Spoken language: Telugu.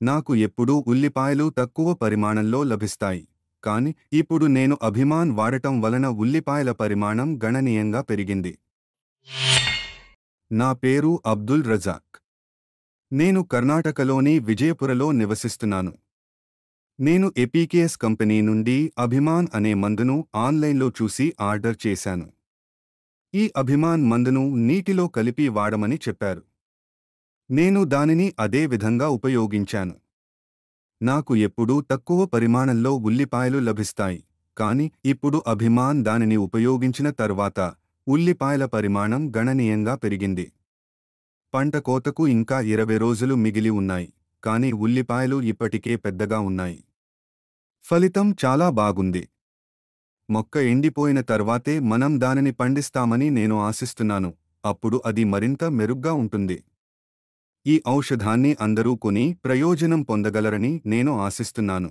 నాకు ఎప్పుడూ ఉల్లిపాయలు తక్కువ పరిమాణంలో లభిస్తాయి. కాని ఇప్పుడు నేను అభిమాన్ వాడటం వలన ఉల్లిపాయల పరిమాణం గణనీయంగా పెరిగింది. నా పేరు అబ్దుల్ రజాక్. నేను కర్ణాటకలోని విజయపురలో నివసిస్తున్నాను. నేను ఎపికేఎస్ కంపెనీ నుండి అభిమాన్ అనే మందును ఆన్లైన్లో చూసి ఆర్డర్ చేశాను. ఈ అభిమాన్ మందును నీటిలో కలిపి వాడమని చెప్పారు. నేను దానిని అదే విధంగా ఉపయోగించాను. నాకు ఎప్పుడూ తక్కువ పరిమాణంలో ఉల్లిపాయలు లభిస్తాయి. కాని ఇప్పుడు అభిమాన్ దానిని ఉపయోగించిన తర్వాత ఉల్లిపాయల పరిమాణం గణనీయంగా పెరిగింది. పంట కోతకు ఇంకా 20 రోజులు మిగిలి ఉన్నాయి. కాని ఉల్లిపాయలు ఇప్పటికే పెద్దగా ఉన్నాయి. ఫలితం చాలా బాగుంది. మొక్క ఎండిపోయిన తర్వాతే మనం దానిని పండిస్తామని నేను ఆశిస్తున్నాను. అప్పుడు అది మరింత మెరుగ్గా ఉంటుంది. ఈ ఔషధాన్ని అందరూ కొని ప్రయోజనం పొందగలరని నేను ఆశిస్తున్నాను.